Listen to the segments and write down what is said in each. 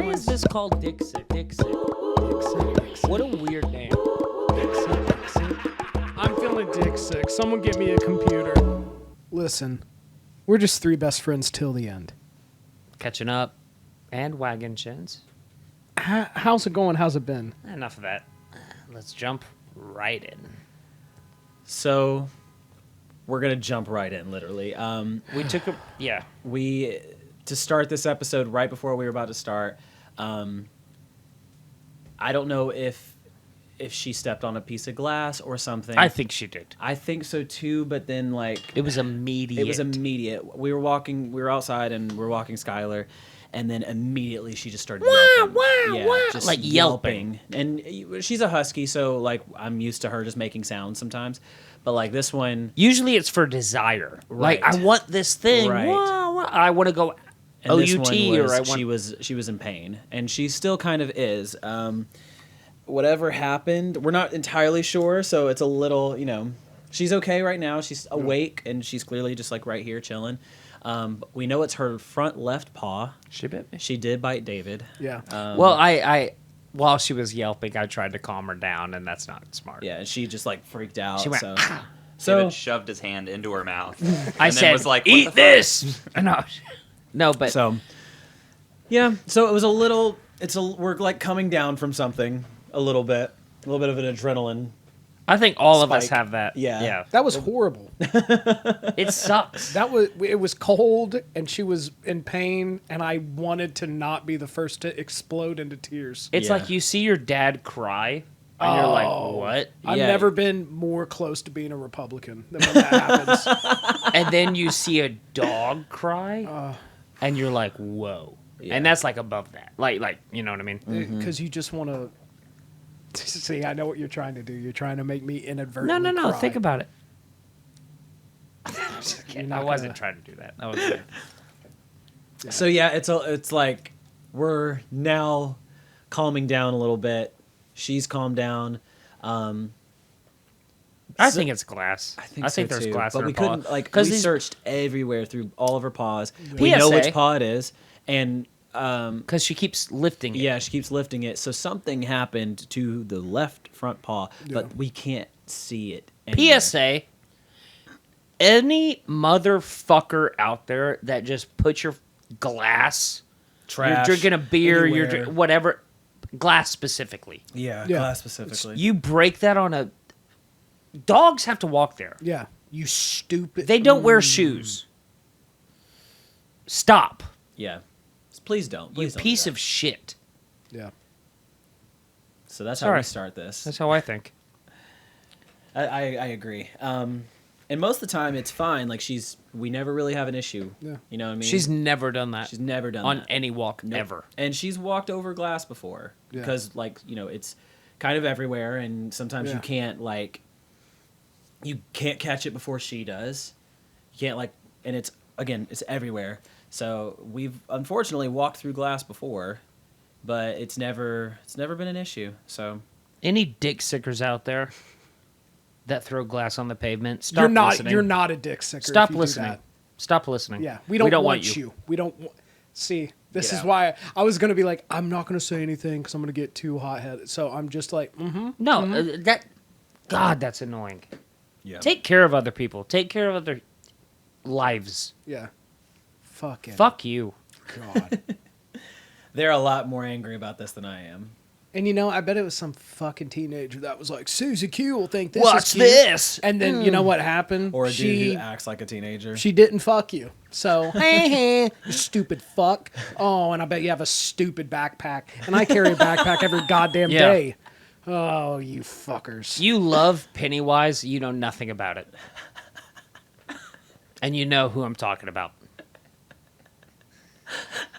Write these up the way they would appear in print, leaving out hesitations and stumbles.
Why is this called Dick Sick? Dick Sick. What a weird name. I'm feeling dick sick. Someone get me a computer. Listen, we're just three best friends till the end. Catching up and Waggin Chins. How's it going? How's it been? Enough of that. Let's jump right in. So, we're gonna jump right in, literally. To start this episode right before we were about to start. I don't know if she stepped on a piece of glass or something. I think she did. I think so too, but then It was immediate. We were outside and we were walking Skylar, and then immediately she just started yelping. Just like yelping. And she's a husky, so like I'm used to her just making sounds sometimes. But like this one, Usually it's for desire. Right. Like I want this thing. Right. Wah, wah. I want to go and OUT this one was, or I want. she was in pain, and she still kind of is. Whatever happened, we're not entirely sure, so it's a little, she's okay right now. She's awake, and she's clearly just like right here chilling. But we know it's her front left paw. She bit me. She did bite David. Yeah. Well, I while she was yelping, I tried to calm her down, and that's not smart. Yeah, and she just like freaked out. She went, so David shoved his hand into her mouth. I and said, then was like, what "Eat the fuck?" this." No, but so it was a little. We're like coming down from something a little bit of an adrenaline. I think all of us Spike. have that. Yeah. That was horrible. It sucks. It was cold and she was in pain and I wanted to not be the first to explode into tears. It's Yeah. like you see your dad cry, and you're like, "What?" I've Yeah. never been more close to being a Republican than when that happens. And then you see a dog cry, and you're like, "Whoa!" Yeah. And that's like above that, like you know what I mean? Because you just want to... See, I know what you're trying to do. You're trying to make me inadvertently No. cry. Think about it. You're I not wasn't gonna- trying to do that. That was it. So it's like we're now calming down a little bit. She's calmed down. I So- think it's glass. I think so there's too. glass But in we her paw. couldn't we these- searched everywhere through all of her paws. We know PSA. which paw it is, and because she keeps lifting it. yeah, she keeps lifting it. So something happened to the left front paw, but we can't see it. anywhere. PSA: any motherfucker out there that just puts your glass, Trash, you're drinking a beer, anywhere. whatever, glass specifically. Yeah, Yeah. glass specifically. You break that on a. Dogs have to walk there. Yeah. You stupid... They don't wear shoes. Stop, Yeah. Please don't. Please you don't do piece that. of shit. Yeah. So that's how Sorry. we start this. That's how I think. I agree. And most of the time it's fine. Like we never really have an issue. Yeah. You know what I mean? She's never done that. She's never done on that. any walk Nope. ever. And she's walked over glass before Yeah. because it's kind of everywhere, and sometimes Yeah. you can't catch it before she does. You can't and it's everywhere. So we've unfortunately walked through glass before, but it's never been an issue. So Any dick sickers out there that throw glass on the pavement, stop listening. You're not a dick sicker. Stop if you do listening. that. Stop listening. Yeah, we don't want want you. We don't. See, this Get is out. why I was gonna be like, I'm not gonna say anything because I'm gonna get too hot headed. So I'm just like, No, that's annoying. yeah. Take care of other people. Take care of other lives. yeah, fucking Fuck you. God. They're a lot more angry about this than I am. And I bet it was some fucking teenager that was like, Susie Q will think this What's is cute. this? And then you know what happened? Or a dude who acts like a teenager. She didn't fuck you. So, you stupid fuck. Oh, and I bet you have a stupid backpack. And I carry a backpack every goddamn Yeah. day. Oh, you fuckers. You love Pennywise. You know nothing about it. And you know who I'm talking about.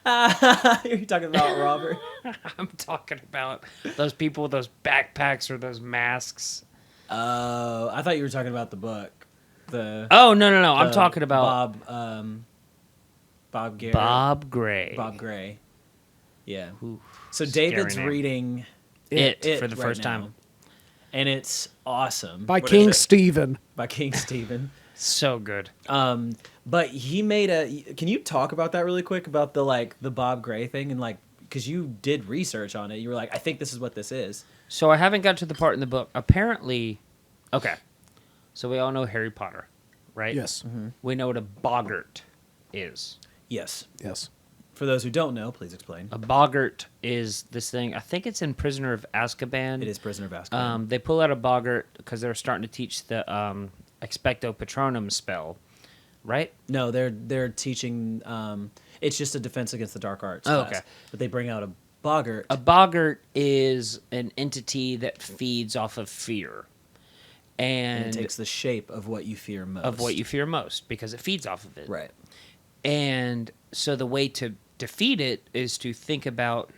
You're talking about Robert. I'm talking about those people with those backpacks or those masks. I thought you were talking about the book. Oh, no. I'm talking about Bob Garrett. Bob Gray. Bob Gray. Yeah. Ooh, So scary David's name. reading It for the right first now. time. And it's awesome. By What King is it? Stephen. By King Stephen. So good. But he made can you talk about that really quick about the Bob Gray thing and because you did research on it. You were like, I think this is what this is. So I haven't got to the part in the book. Apparently, okay. So we all know Harry Potter, right? Yes. We know what a boggart is. Yes. Yes. For those who don't know, please explain. A boggart is this thing. I think it's in Prisoner of Azkaban. It is Prisoner of Azkaban. They pull out a boggart because they're starting to teach the Expecto Patronum spell, right? No, they're teaching. It's just a defense against the dark arts. Oh, class. okay. But they bring out a boggart. A boggart is an entity that feeds off of fear. and And it takes the shape of what you fear most. of what you fear most because it feeds off of it. Right. And so the way to defeat it is to think about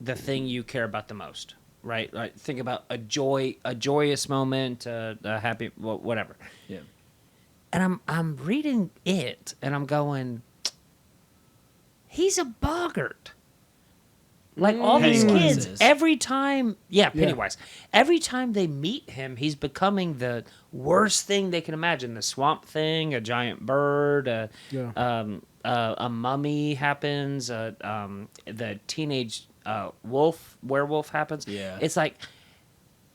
the thing you care about the most, right? Like think about a joyous moment, a happy, whatever. Yeah. And I'm reading it, and I'm going, he's a boggart. Like all these Pennywise kids, is. every time, Pennywise. Every time they meet him, he's becoming the worst thing they can imagine. The swamp thing, a giant bird, a mummy happens, the teenage werewolf happens. Yeah. It's like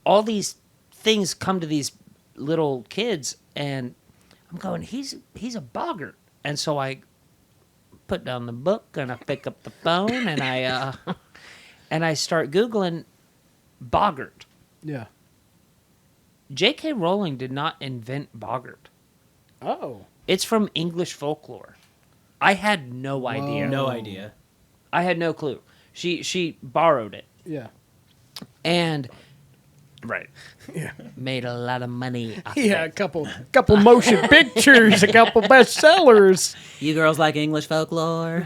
all these things come to these little kids, and I'm going, he's a boggart. And so I put down the book, and I pick up the phone, and I and I start Googling boggart. Yeah. J.K. Rowling did not invent boggart. Oh. It's from English folklore. I had no idea. No idea. I had no clue. She borrowed it Yeah. and right Yeah. made a lot of money. Off Yeah. A it. couple motion pictures, a couple bestsellers. You girls like English folklore?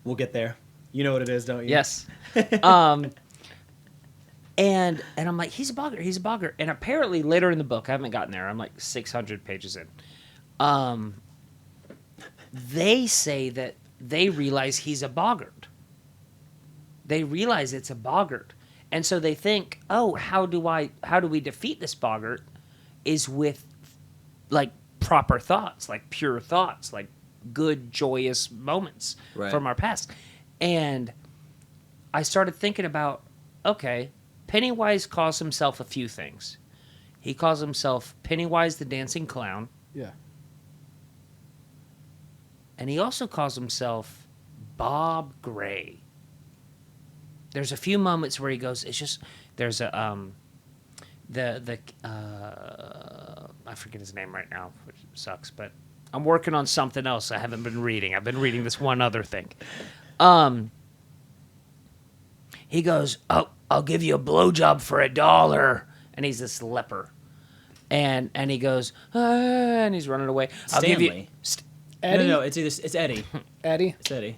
We'll get there. You know what it is, don't you? Yes. And I'm like, he's a boggart. And apparently later in the book, I haven't gotten there. I'm like 600 pages in. They say that they realize he's a boggart. They realize it's a boggart. And so they think, oh, how do we defeat this boggart is with like proper thoughts, like pure thoughts, like good, joyous moments Right. from our past. And I started thinking about, okay, Pennywise calls himself a few things. He calls himself Pennywise the Dancing Clown, Yeah. and he also calls himself Bob Gray. There's a few moments where he goes, it's just, there's a, I forget his name right now, which sucks, but I'm working on something else I haven't been reading. I've been reading this one other thing. He goes, oh, I'll give you a blowjob for $1. And he's this leper. And he goes, and he's running away. I'll give you... Stanley. Eddie? No, it's Eddie. Eddie? It's Eddie.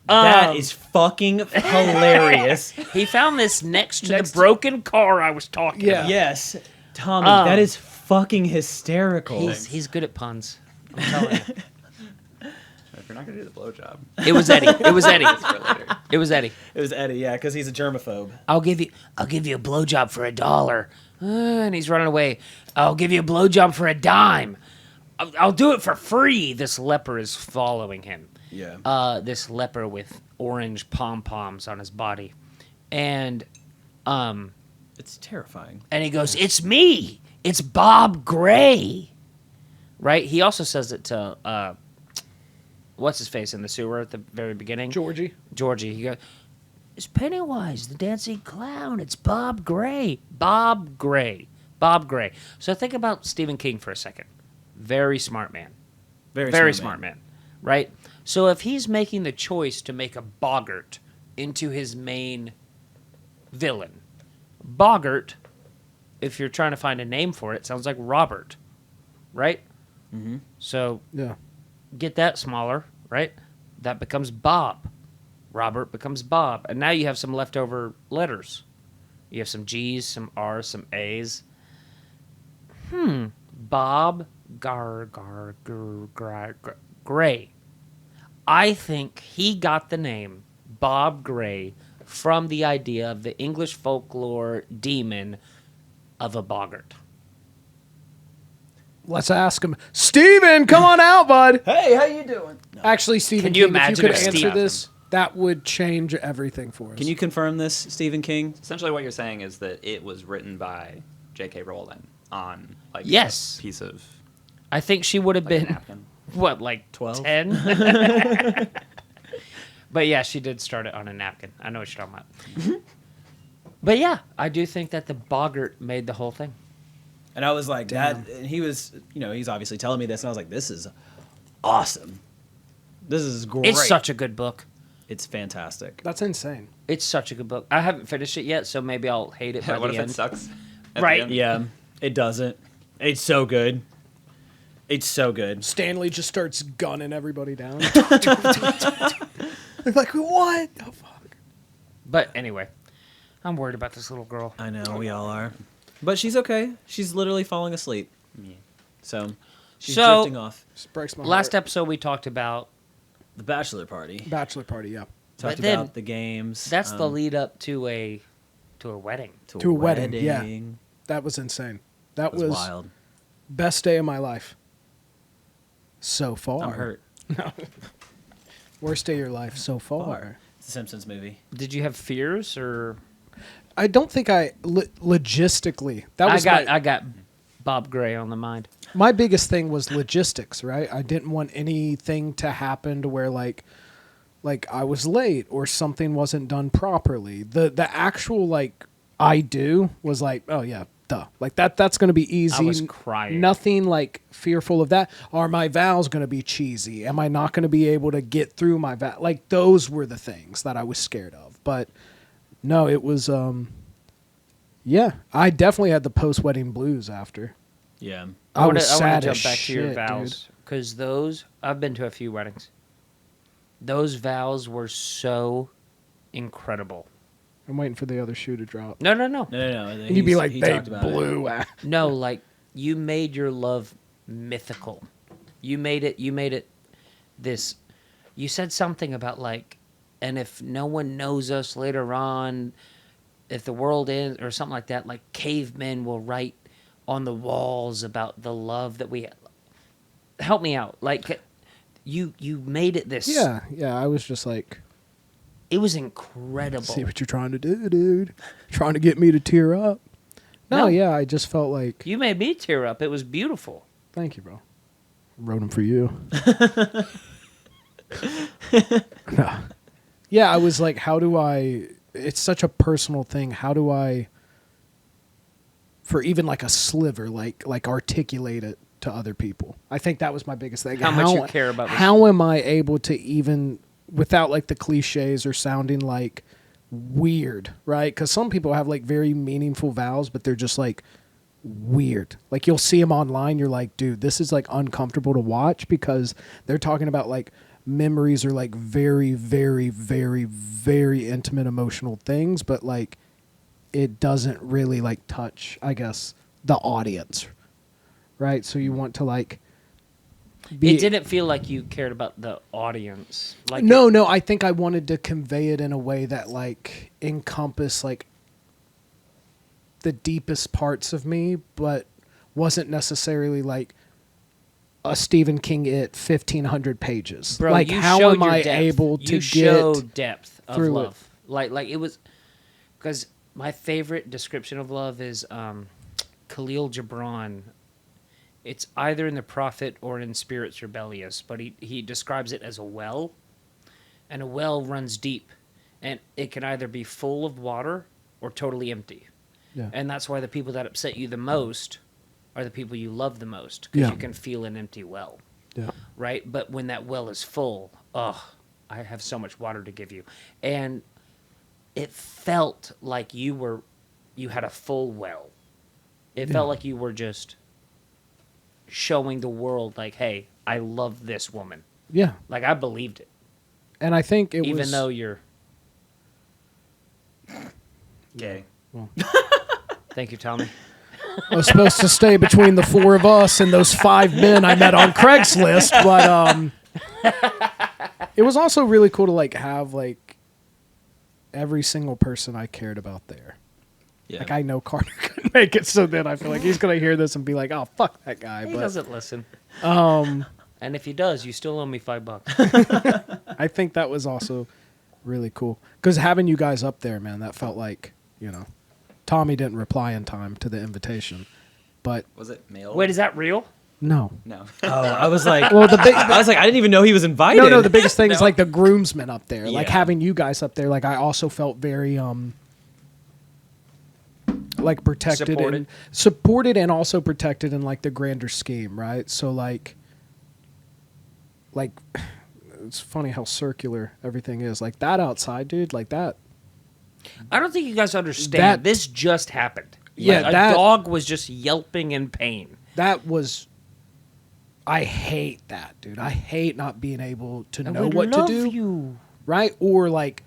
That is fucking hilarious. He found this next to the broken car I was talking Yeah. about. Yes. Tommy, that is fucking hysterical. He's good at puns. I'm telling you. If you're not gonna do the blowjob, It was Eddie. It was Eddie. it's for later. It was Eddie. It was Eddie, yeah, because he's a germaphobe. I'll give you a blowjob for $1. And he's running away. I'll give you a blowjob for $0.10. I'll do it for free. This leper is following him. Yeah. This leper with orange pom-poms on his body. And It's terrifying. he goes, it's me. It's Bob Gray. Right? He also says it to, what's his face in the sewer at the very beginning? Georgie. He goes, it's Pennywise, the dancing clown. It's Bob Gray. Bob Gray. So think about Stephen King for a second. Very smart man. Very smart man. Right? So if he's making the choice to make a boggart into his main villain, boggart, if you're trying to find a name for it, sounds like Robert. Right? Mm-hmm. So Yeah. get that smaller, right? That becomes Bob. Robert becomes Bob. And now you have some leftover letters. You have some G's, some R's, some A's. Bob Gray. I think he got the name Bob Gray from the idea of the English folklore demon of a boggart. Let's ask him. Steven, come on out, bud. Hey, how you doing? No. Actually, Stephen Can you King, if you imagine could if answer Steve- this, that would change everything for us. Can you confirm this, Stephen King? Essentially, what you're saying is that it was written by J.K. Rowling on like Yes. a piece of I think she would have like, a been napkin. what, like 12? 10? But yeah, she did start it on a napkin. I know what you're talking about. But yeah, I do think that the boggart made the whole thing. And I was like, that. And he was, he's obviously telling me this, and I was like, this is awesome. This is great. It's such a good book. It's fantastic. That's insane. It's such a good book. I haven't finished it yet, so maybe I'll hate it by What the if end. it sucks? at the Right. end? Yeah, it doesn't. It's so good. It's so good. Stanley just starts gunning everybody down. They're like, what? Oh, fuck. But anyway, I'm worried about this little girl. I know, we all are. But she's okay. She's literally falling asleep. Yeah. So, she's So- drifting off. Just breaks my Last heart. episode we talked about The bachelor party. Bachelor party, yeah. Talked But then- about the games. that's the lead up to a wedding. To a wedding, yeah. That was insane. That That was was wild. best day of my life. So far. I'm hurt. Worst day of your life so far. It's a Simpsons movie. Did you have fears or I don't think logistically. That was I got Bob Gray on the mind. my biggest thing was logistics, right? I didn't want anything to happen to where like I was late or something wasn't done properly. The actual like I do was like, oh yeah, duh. Like that's going to be easy. I was crying. Nothing like fearful of that. Are my vows going to be cheesy? Am I not going to be able to get through my vow? Like those were the things that I was scared of. But no, it was yeah, I definitely had the post-wedding blues after. Yeah. I was wanna sad jump as back to your shit, vows because those I've been to a few weddings. Those vows were so incredible. I'm waiting for the other shoe to drop. No. No. And you'd be like, he they talked about it. blew out. No, like you made your love mythical. You made it this. You said something about like, and if no one knows us later on, if the world ends or something like that, like cavemen will write on the walls about the love that we. Help me out, like you made it this. Yeah, I was just like, It was incredible. see what you're trying to do, dude. Trying to get me to tear up. No, No. yeah, I just felt like, You made me tear up. It was beautiful. thank you, bro. Wrote them for you. No. Yeah, I was like, how do I, it's such a personal thing. How do I, for even like a sliver, like articulate it to other people? I think that was my biggest thing. How much you care about this. How am I able to even, without like the cliches or sounding like weird, right? Because some people have like very meaningful vows, but they're just like weird. Like you'll see them online, you're like, dude, this is like uncomfortable to watch because they're talking about like memories or like very, very, very, very intimate emotional things, but like it doesn't really like touch, I guess, the audience, right? So you want to like be, It didn't feel like you cared about the audience. Like no, I think I wanted to convey it in a way that like encompass like the deepest parts of me, but wasn't necessarily like a Stephen King 1,500 pages. Bro, like you how showed am your I depth. able You to showed depth of through it. love. Like it was because my favorite description of love is Khalil Gibran. It's either in The Prophet or in Spirits Rebellious, but he describes it as a well, and a well runs deep, and it can either be full of water or totally empty. Yeah. And that's why the people that upset you the most are the people you love the most, because Yeah. you can feel an empty well, Yeah. right? But when that well is full, I have so much water to give you. And it felt like you had a full well. It felt like you were just showing the world, like, hey, I love this woman. Yeah. Like, I believed it. And I think it Even was though you're... Gay. Thank you, Tommy. I was supposed to stay between the four of us and those 5 men I met on Craigslist, but it was also really cool to like have like every single person I cared about there. Yeah. Like I know Carter couldn't make it, so then I feel like he's gonna hear this and be like, "Oh fuck that guy." He But doesn't listen. And if he does, you still owe me $5. I think that was also really cool because having you guys up there, man, that felt like Tommy didn't reply in time to the invitation, but Was it mail? Wait, is that real? no. No. Oh, I was like, Well, I was like, I didn't even know he was invited. No, the biggest thing is No. like the groomsmen up there. Like Yeah. having you guys up there, like I also felt very like protected and supported and also protected in like the grander scheme, right? So like it's funny how circular everything is. Like that outside, dude, like that. I don't think you guys understand. That- This just happened. Yeah, Like, that- a dog was just yelping in pain. That was I hate that, dude. I hate not being able to I know would what to love do. you. Right? Or like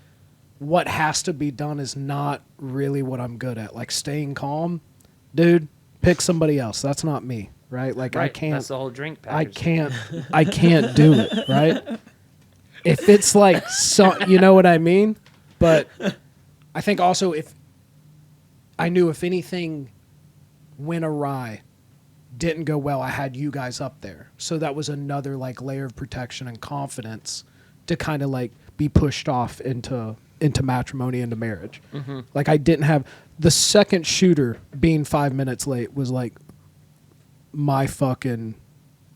what has to be done is not really what I'm good at. Like staying calm, dude, pick somebody else. That's not me, right? Like I Right, can't That's the whole drink I package. can't do it, right? If it's like you know what I mean? But I think also if I knew if anything went awry, didn't go well, I had you guys up there. So that was another like layer of protection and confidence to kind of like be pushed off into matrimony, into marriage. Mm-hmm. Like I didn't have the second shooter being 5 minutes late was like my fucking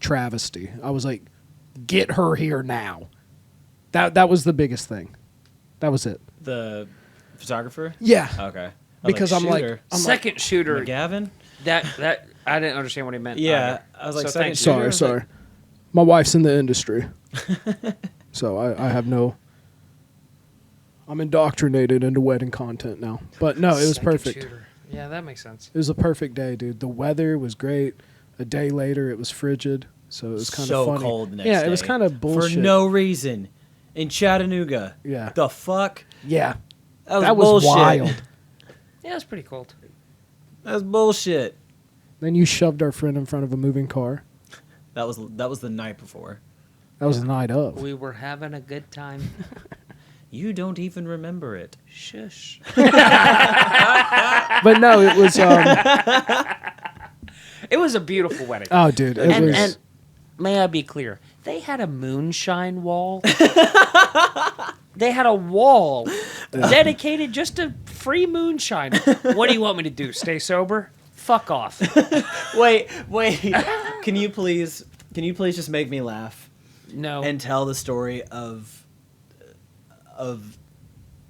travesty. I was like, get her here now. That was the biggest thing. That was it. The photographer. Yeah. Okay. Because I'm like, shooter. Second shooter. McGavin. That I didn't understand what he meant. Yeah, either. I was like, So second thank shooter. you. I was sorry. like- My wife's in the industry. So I have no. I'm indoctrinated into wedding content now. But no, it was Second perfect. shooter. Yeah, that makes sense. It was a perfect day, dude. The weather was great. A day later, it was frigid. So it was kind so of funny. cold the next yeah, day. it was kind of bullshit. For no reason. In Chattanooga. Yeah. The fuck? Yeah. That was bullshit. wild. Yeah, it's pretty cold. That was bullshit. Then you shoved our friend in front of a moving car. That was the night before. That was the night of. We were having a good time. You don't even remember it. Shush. But no, it was. It was a beautiful wedding. Oh, dude, it was. And may I be clear? They had a moonshine wall. They had a wall dedicated just to free moonshine. What do you want me to do? Stay sober? Fuck off. Wait. Can you please just make me laugh No. and tell the story of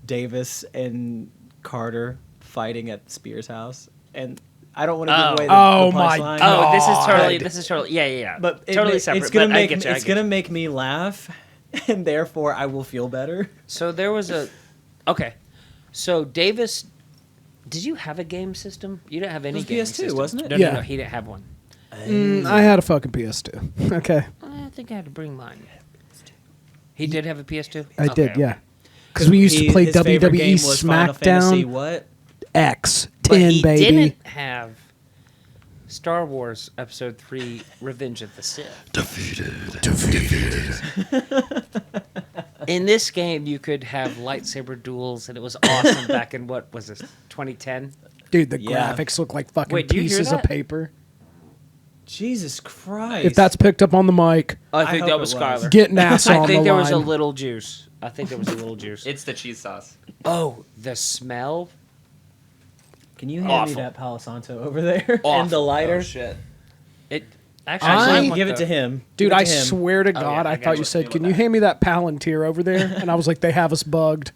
Davis and Carter fighting at Spears' house? And I don't want to give away the my punchline. God. Oh, God. this is totally, yeah. But totally separate. It's gonna but I make get you, I it's get gonna you. make me laugh, and therefore I will feel better. So there was okay. So Davis, did you have a game system? You didn't have any was game PS2, system. wasn't it? No, Yeah. no, he didn't have one. I had a fucking PS2. Okay. I think I had to bring mine. He did have a PS2? I Okay, did, okay. yeah. Because we used to play His favorite WWE game was Final Fantasy, SmackDown what? X But 10, he baby. didn't have Star Wars Episode 3 Revenge of the Sith. In this game, you could have lightsaber duels, and it was awesome back in, what was this, 2010? Dude, the Yeah. graphics look like fucking Wait, do you hear pieces of that? paper. Jesus Christ! If that's picked up on the mic, I I think hope that it was was. Skylar. get NASA I on think the there line. was a little juice. I think there was a little juice. It's the cheese sauce. Oh, the smell? Can you hand Awful. me that Palo Santo over there Awful. and the lighter? Oh, shit. It actually, I- want Give it the- to him. Dude, Give it I to him. swear to Oh, God, yeah, I I thought got you you. said, Deal "Can with you that. hand me that Palantir over there?" And I was like, "They have us bugged."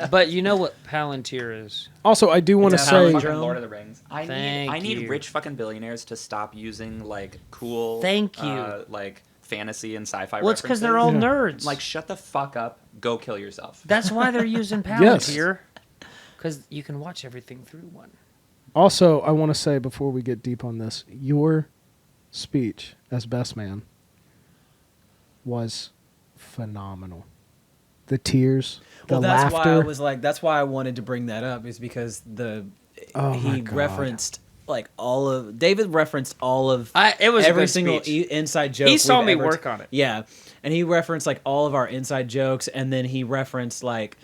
But you know what Palantir is? Also, I do want to It's a say, Palindrome. Fucking Lord of the Rings. Thank I need you. rich fucking billionaires to stop using like cool. Thank you. Like fantasy and sci-fi. Well, it's because they're all nerds. like shut the fuck up. Go kill yourself. That's why they're using Yes. Palantir. Because you can watch everything through one. also, I want to say before we get deep on this, your speech as best man was phenomenal. The tears, the Well, that's why I laughter. was like, that's why I wanted to bring that up, is because Oh my he God. referenced like David referenced all of It was a every good single speech. inside joke. He saw we've me ever work on it. Yeah, and he referenced like all of our inside jokes, and then he referenced like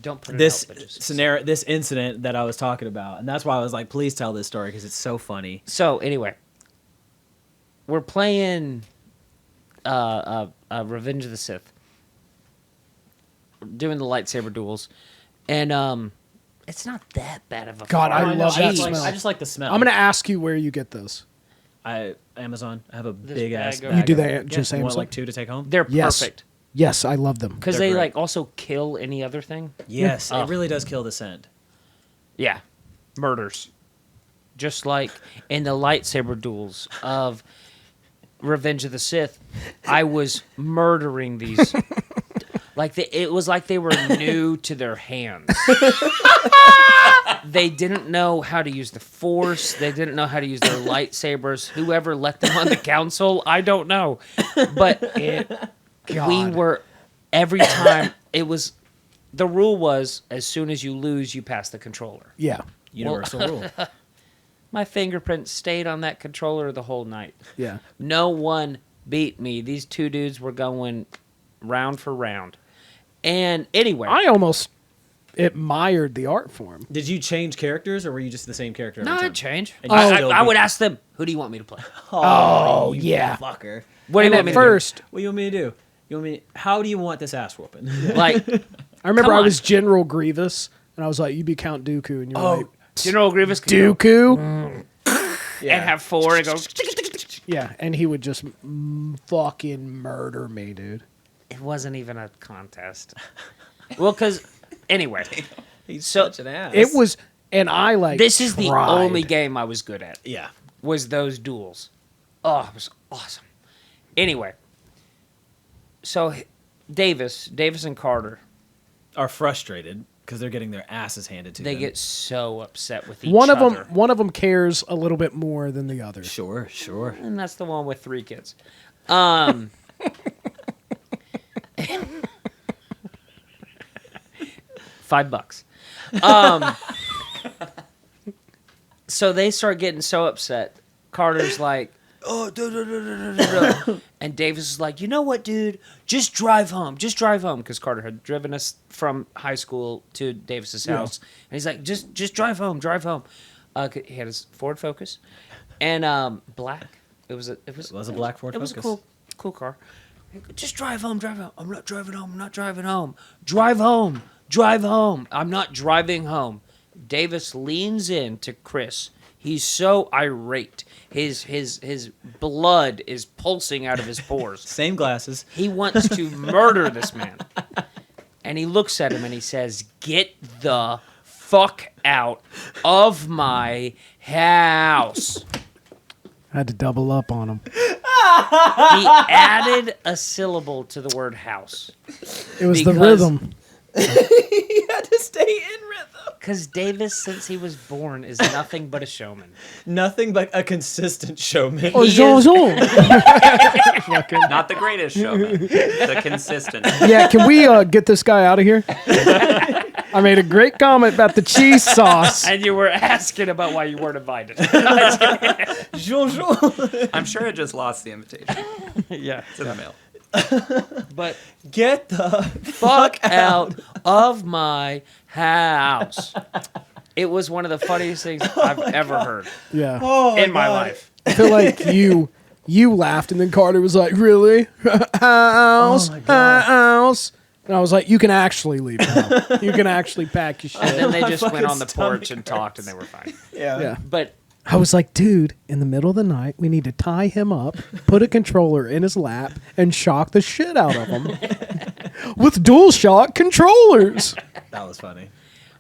Don't put it this out, but just scenario, this incident that I was talking about, and that's why I was like, please tell this story because it's so funny. So anyway, we're playing Revenge of the Sith. We're doing the lightsaber duels, and it's not that bad of a. God, I fight. love that just smell. I just like the smell. I'm going to ask you where you get those. Amazon. I have a This big ass bag of- bag. You do of- that just you want Amazon? like 2 to take home? They're Yes. perfect Yes, I love them. because They're they great. like also kill any other thing. Yes, Oh. it really does kill the scent. Yeah, murders. Just like in the lightsaber duels of Revenge of the Sith, I was murdering these. It was like they were new to their hands. They didn't know how to use the Force. They didn't know how to use their lightsabers. Whoever let them on the council, I don't know. But we were, every time, it was, the rule was, as soon as you lose, you pass the controller. Yeah. Universal rule. My fingerprint stayed on that controller the whole night. Yeah. No one beat me. These two dudes were going round for round. And anyway, I almost admired the art form. Did you change characters, or were you just the same character every no, time? I'd change. And you still I beat- would ask them, who do you want me to play? Oh, you yeah. fucker. What do you And want at me first, What do you want me to do? You want me? How do you want this ass whooping? to do? Like, I remember Come I on. was General Grievous, and I was like, you be Count Dooku, and you're like, General Grievous could go Dooku? and have 4 and go. Yeah, and he would just fucking murder me, dude. It wasn't even a contest. Well, because, anyway, He's So- such an ass. It was, and I like this is the tried. only game I was good at. Yeah. Was those duels. Oh, it was awesome. Anyway, so Davis and Carter, Are frustrated because they're getting their asses handed to they them. get so upset with each One of other. them cares a little bit more than the other. Sure. And that's the one with 3 kids. $5. So they start getting so upset. Carter's like, oh, and Davis is like, you know what, dude? Just drive home. Just drive home. Because Carter had driven us from high school to Davis's house. And he's like, just drive home. Drive home. He had his Ford Focus. And black. It was a black Ford It was a Focus. cool car. Just drive home. Drive home. I'm not driving home. I'm not driving home. Drive home. Drive home. I'm not driving home. Davis leans in to Chris. He's so irate. His blood is pulsing out of his pores. Same glasses. He wants to murder this man. And he looks at him and he says, "Get the fuck out of my house." I had to double up on him. He added a syllable to the word house. It was the Because- rhythm. He had to stay in rhythm. Because Davis, since he was born, is nothing but a showman. Nothing but a consistent showman. Oh, He Jean, is- Jean. Not the greatest showman, the consistent. Yeah, can we get this guy out of here? I made a great comment about the cheese sauce. And you were asking about why you weren't invited. Jean. I'm sure it just lost the invitation. Yeah. It's in the mail. But Get the fuck out of my house. It was one of the funniest things I've ever heard Yeah. in my life. I feel like you laughed, and then Carter was like, really? House? House? And I was like, you can actually leave now. You can actually pack your And shit. then they My just went fucking on the porch stomach and talked and they were fine. Yeah. But I was like, dude, in the middle of the night, we need to tie him up, put a controller in his lap, and shock the shit out of him with dual shock controllers. That was funny.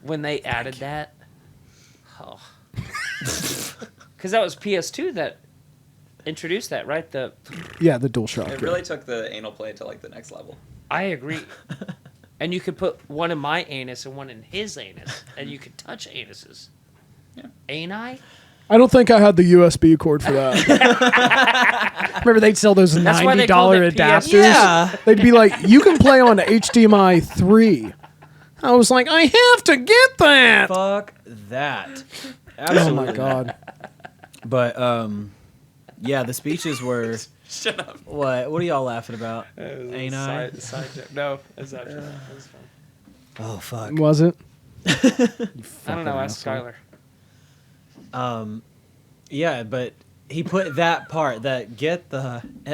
when they added that, oh. Because that was PS2 that introduced that, right? Yeah, the dual shock. It really took the anal play to like the next level. I agree. And you could put one in my anus and one in his anus, and you could touch anuses. Yeah. Ani? I don't think I had the USB cord for that. Remember, they'd sell those That's why they $90 called it adapters? Yeah. They'd be like, you can play on HDMI 3. I was like, I have to get that. Fuck that. Oh Absolutely. my God. But yeah, the speeches were. Shut up. What are y'all laughing about? Ain't I? No, it's not true. That was fun. Oh fuck. Was it? I don't know. Ask Skylar. Yeah, but he put that part that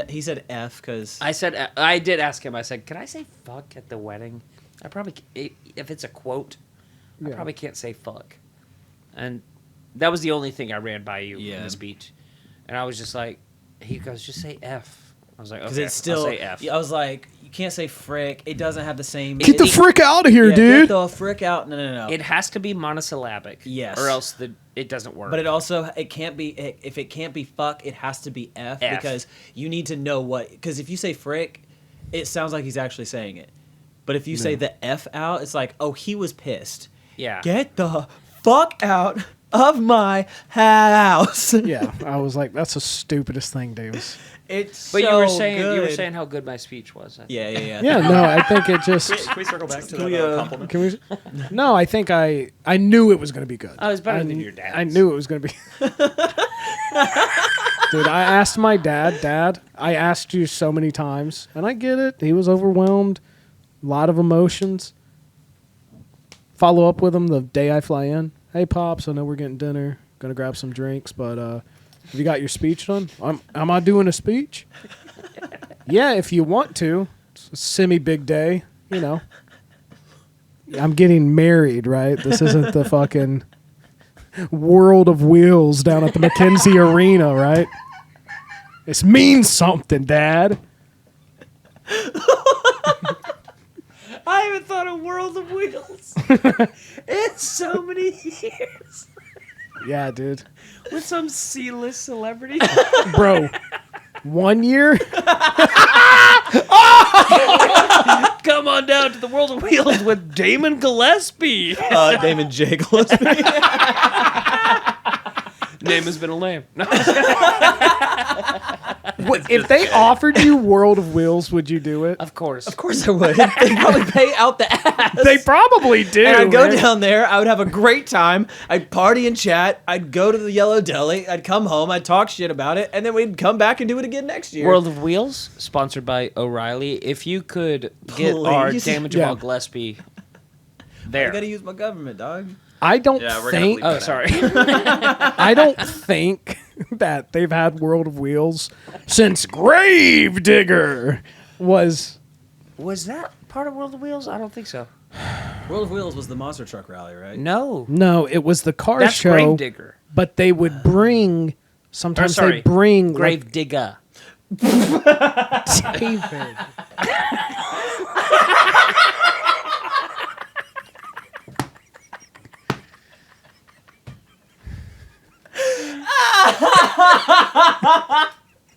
he said F because I did ask him. I said, "Can I say fuck at the wedding?" I probably, if it's a quote, I Yeah. probably can't say fuck. And that was the only thing I ran by you in Yeah. the speech. And I was just like, he goes, "Just say F." I was like, because "Okay, it's still. I'll say F." I was like, you can't say frick. It doesn't have the same. Get the frick out of here, yeah, dude. Get the frick out. No. It has to be monosyllabic. Yes. Or else it doesn't work. But it can't be if it can't be fuck, it has to be F. Because you need to know what. Because if you say frick, it sounds like he's actually saying it. But if you say the F out, it's like, oh, he was pissed. Yeah. Get the fuck out of my house. Yeah, I was like, that's the stupidest thing, Davis. It's But so you were good. saying how good my speech was. I think. Yeah. Yeah, no, I think it just. Can we circle back to Can that we, compliment? Can we? No, I think I knew it was going to be good. Oh, it was better than your dad's. I knew it was going to be. Dude, I asked my Dad, I asked you so many times, and I get it. He was overwhelmed, a lot of emotions. Follow up with him the day I fly in. Hey, Pops, I know we're getting dinner. Gonna grab some drinks, but have you got your speech done? Am I doing a speech? Yeah, if you want to. It's a semi-big day, you know. I'm getting married, right? This isn't the fucking World of Wheels down at the McKenzie Arena, right? This means something, Dad. I haven't thought of World of Wheels in so many years. Yeah, dude. With some C-list celebrity. Bro, 1 year? Come on down to the World of Wheels with Damon Gillespie. Damon J. Gillespie. Name has been a lamb. No. If they offered you World of Wheels, would you do it? Of course. Of course I would. They'd probably pay out the ass. They probably do. And I'd go man. down there. I would have a great time. I'd party and chat. I'd go to the Yellow Deli. I'd come home. I'd talk shit about it. And then we'd come back and do it again next year. World of Wheels, sponsored by O'Reilly. If you could get our Please. Damon Jamal Yeah. Gillespie I there. gotta use my government, dog. I don't Yeah, we're gonna think. bleep Oh, that sorry. I don't think that they've had World of Wheels since Gravedigger was. Was that part of World of Wheels? I don't think so. World of Wheels was the monster truck rally, right? No. No, it was the car That's show. Gravedigger. But they would bring. Sometimes sorry, they bring like, Gravedigger. David.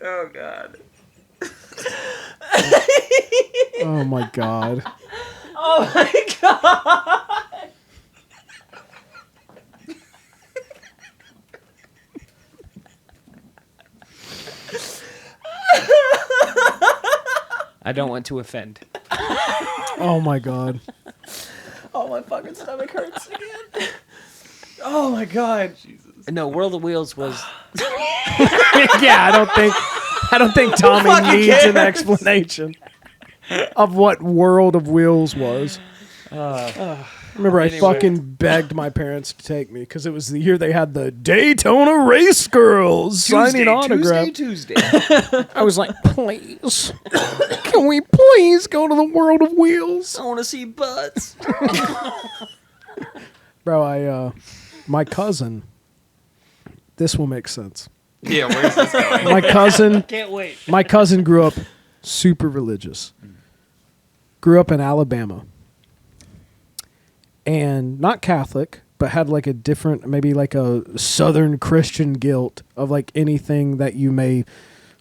Oh God. Oh my god. Oh my god! I don't want to offend. Oh my god. Oh, my fucking stomach hurts again. Oh my god. No, World of Wheels was. Yeah, I don't think Tommy fucking needs cares? an explanation of what World of Wheels was. Remember, I Anyway. fucking begged my parents to take me because it was the year they had the Daytona Race Girls signing autographs. Tuesday. I was like, please, can we please go to the World of Wheels? I want to see butts. Bro, my cousin, this will make sense. Yeah, where's this going? Can't wait. My cousin grew up super religious. Grew up in Alabama. And not Catholic, but had like a different, maybe like a Southern Christian guilt of like anything that you may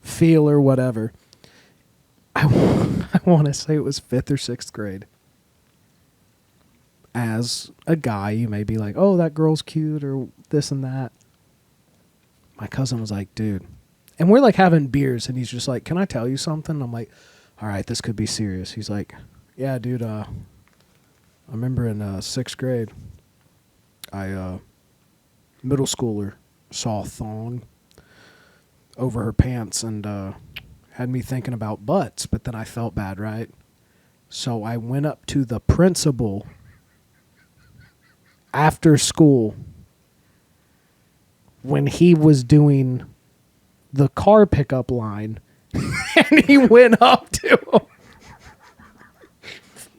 feel or whatever. I want to say it was 5th or 6th grade. As a guy, you may be like, oh, that girl's cute or this and that. My cousin was like, dude. And we're like having beers and he's just like, can I tell you something? I'm like, all right, this could be serious. He's like, yeah, dude, I remember in 6th grade, middle schooler saw a thong over her pants and had me thinking about butts, but then I felt bad, right? So I went up to the principal after school when he was doing the car pickup line and he went up to him,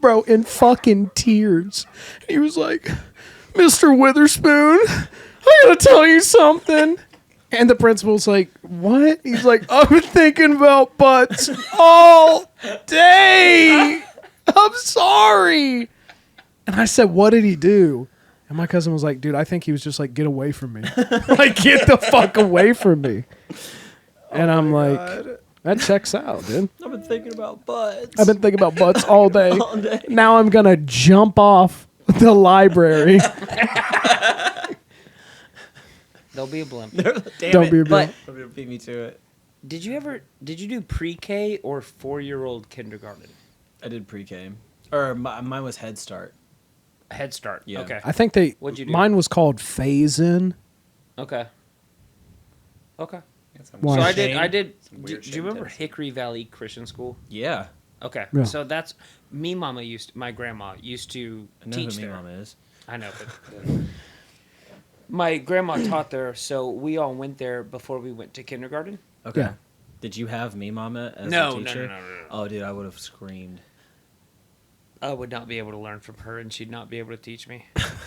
bro, in fucking tears. He was like, Mr. Witherspoon, I gotta tell you something. And the principal's like, what? He's like, I've been thinking about butts all day. I'm sorry. And I said, what did he do? And my cousin was like, dude, I think he was just like, get away from me. Like, get the fuck away from me. And I'm like, that checks out, dude. I've been thinking about butts. I've been thinking about butts all day. All day. Now I'm going to jump off the library. There'll be a blimp. Damn Don't it. be a But Beat me to it. did you do pre-K or 4-year-old kindergarten? I did pre-K. Or mine was Head Start. Head Start. Yeah. Okay. I think What'd you do? mine was called Phase In. Okay. Okay. Why? So I Shane? did. Some Do weird you shit remember intense. Hickory Valley Christian School? Yeah. Okay. Yeah. So that's my grandma used to I know teach who me there. mom is. I know, but my grandma taught there, so we all went there before we went to kindergarten. Okay. Yeah. Did you have me mama as No, a no, teacher? no, no, no. Oh, dude, I would have screamed. I would not be able to learn from her, and she'd not be able to teach me.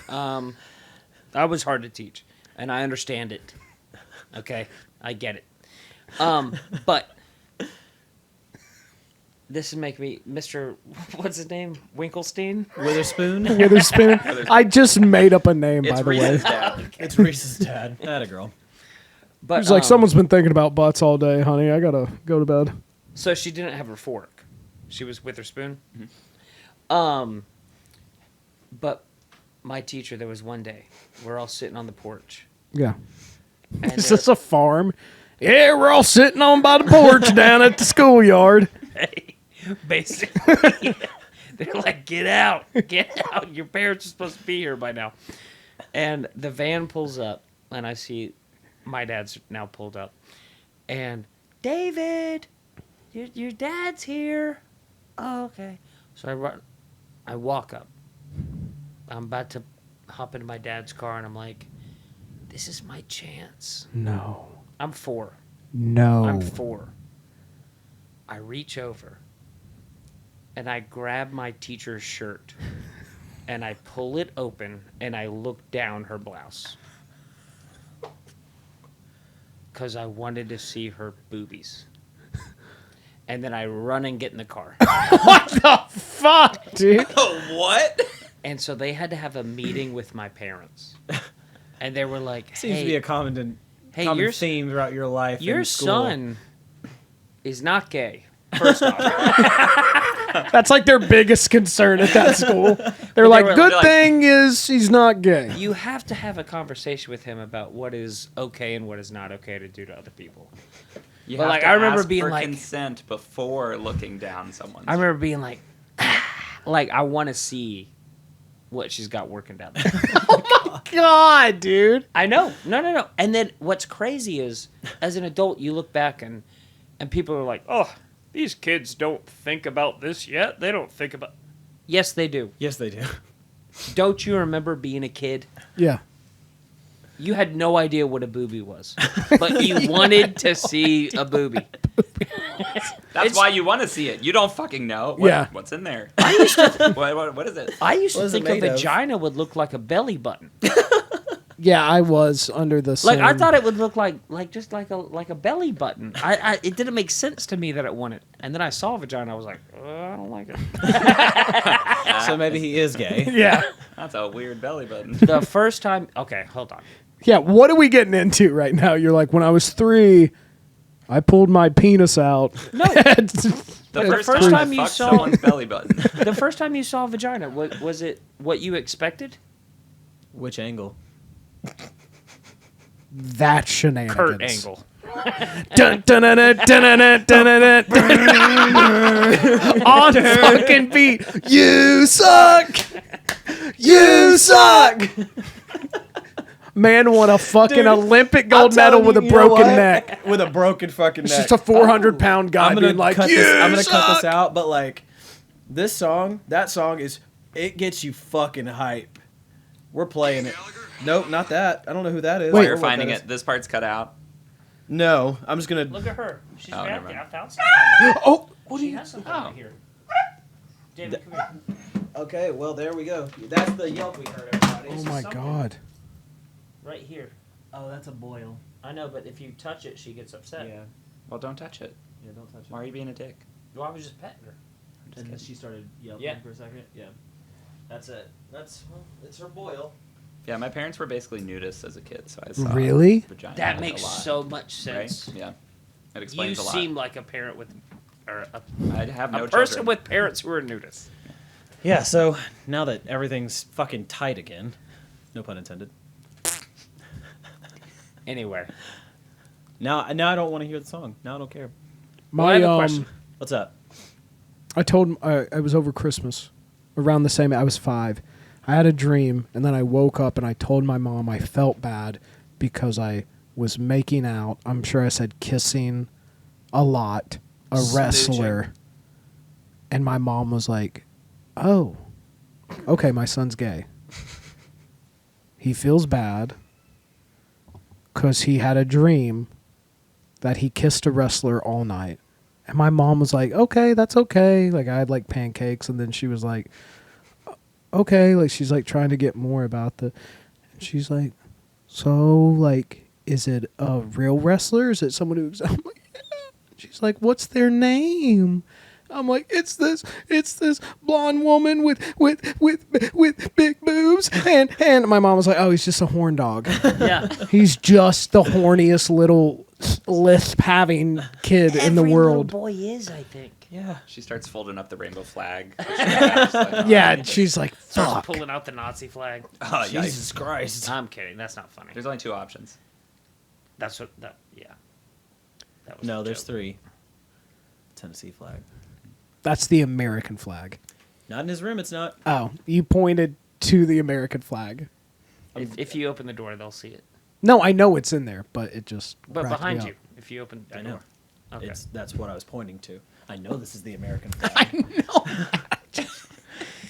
I was hard to teach, and I understand it. Okay, I get it. But this is making me Mr. What's his name? Winkelstein. Witherspoon? Witherspoon. I just made up a name, by It's the way. Reese's dad. It's Reese's dad. That a girl. But He's like, someone's been thinking about butts all day, honey. I gotta go to bed. So she didn't have her fork. She was Witherspoon. But my teacher, there was one day we're all sitting on the porch. Yeah. And Is this a farm? Yeah, we're all sitting on by the porch down at the schoolyard. basically, they're like, get out. Your parents are supposed to be here by now. And the van pulls up, and I see my dad's now pulled up. And, David, your dad's here. Oh, okay. So I walk up. I'm about to hop into my dad's car, and I'm like, this is my chance. No. I'm 4. No. I'm 4. I reach over, and I grab my teacher's shirt, and I pull it open, and I look down her blouse. Because I wanted to see her boobies. And then I run and get in the car. What the fuck, dude? What? And so they had to have a meeting with my parents. And they were like, Seems to be a common your theme throughout your life. your in school. son is not gay, first off. That's like their biggest concern at that school. They're like, were- good they're like- thing is he's not gay. You have to have a conversation with him about what is okay and what is not okay to do to other people. You But, have like, to I remember ask being for like- consent before looking down someone's. I remember being like, like I want to see what she's got working down there. God, dude. I know. No. And then what's crazy is, as an adult, you look back and people are like, oh, these kids don't think about this yet. They don't think about... Yes, they do. Yes, they do. Don't you remember being a kid? Yeah. You had no idea what a boobie was, but you wanted to see a boobie. That's why you want to see it. You don't fucking know. Yeah. What's in there? What is it? I used What to is it think a made of? vagina would look like a belly button. Yeah, I was under the Like same... I thought it would look like just like a belly button. It didn't make sense to me that it wouldn't. And then I saw a vagina. I was like, I don't like it. So maybe he is gay. Yeah. That's a weird belly button. The first time. Okay, hold on. Yeah, what are we getting into right now? You're like, when I was 3, I pulled my penis out. No, The first time you fuck saw- someone's belly button. the first time you saw a vagina, was it what you expected? Which angle? That shenanigans. Kurt Angle. Dun, dun, dun, dun, dun, dun, dun, dun, dun. On fucking beat. You suck. You suck. Man won a fucking Dude, Olympic gold medal with a broken neck. With a broken fucking It's neck. just a 400-pound guy I'm gonna being like, cut you this. I'm gonna cut this suck." out. But like, that song is, it gets you fucking hype. We're playing it. Nope, not that. I don't know who that is. While Wait. you're or what finding that is. it, this part's cut out. No, I'm just gonna. Look at her. She's Oh, back never there. I mind. found something. Oh, what She has something right here. David, come here. Okay, well there we go. That's the yelp we heard, everybody. oh my god. Right here. Oh, that's a boil. I know, but if you touch it, she gets upset. Yeah, Well, don't touch it. yeah, don't touch it. Why are you being a dick? Well, I was just petting her. I'm just And then kidding. she started yelping Yeah. for a second. Yeah, that's it. That's well, it's her boil. Yeah, my parents were basically nudists as a kid, so I saw Really? vagina That a makes lot, so much sense. right? Yeah, it You explains a lot. seem like a parent with, or I have a no person children. with parents who are nudists. Yeah, so now that everything's fucking tight again, no pun intended. Anyway, Now I don't want to hear the song. Now I don't care. Well, I have a question. What's up? I told I was over Christmas, around the same. I was 5. I had a dream, and then I woke up and I told my mom I felt bad because I was making out. I'm sure I said kissing a lot, a wrestler, and my mom was like, "Oh, okay, my son's gay. He feels bad because he had a dream that he kissed a wrestler all night." And my mom was like, "Okay, that's okay." Like, I had like pancakes, and then she was like, "Okay," like she's like trying to get more about the, and she's like, "So like, is it a real wrestler? Is it someone who's?" I'm like, "Yeah." She's like, "What's their name?" I'm like, it's this blonde woman with big boobs, and my mom was like, "Oh, he's just a horn dog. Yeah. He's just the horniest little lisp having kid in the world." boy is, I think. Yeah. She starts folding up the rainbow flag. Just like, oh, Yeah, and she's like, Starts "Fuck." pulling out the Nazi flag. Oh, yikes. Jesus Christ. I'm kidding. That's not funny. There's only 2 options. That's what. That yeah. That was No, a there's joke. 3. Tennessee flag. That's the American flag. Not in his room. It's not. Oh, you pointed to the American flag. If you open the door, they'll see it. No, I know it's in there, but it just. But cracked me behind up. you, if you open the I know. door. Okay. That's what I was pointing to. I know this is the American flag. I know.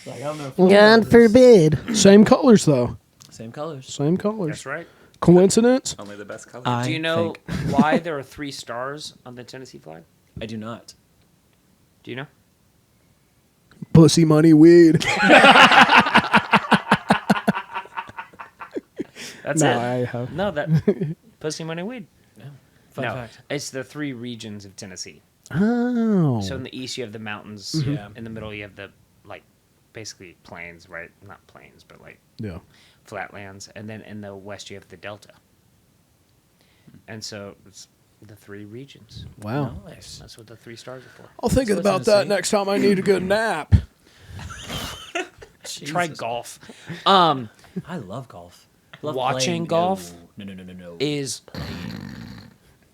Like, I don't know. If you know God this. forbid. Same colors though. Same colors. Same colors. That's right. Coincidence? Only the best color. I Do you know think- why there are 3 stars on the Tennessee flag? I do not. Do you know? Pussy, money, weed. That's No, it. I have. No, that pussy, money, weed. Fun no, fact. it's the 3 regions of Tennessee. Oh. So in the east you have the mountains. Yeah. In the middle you have the like basically plains, right? Not plains, but like Yeah. flatlands, and then in the west you have the delta. And so it's the 3 regions. Wow. Nice. That's what the 3 stars are for. I'll think So about Tennessee. that next time I need a good nap. Try Jesus. golf. I love golf. Love Watching playing. golf No. Is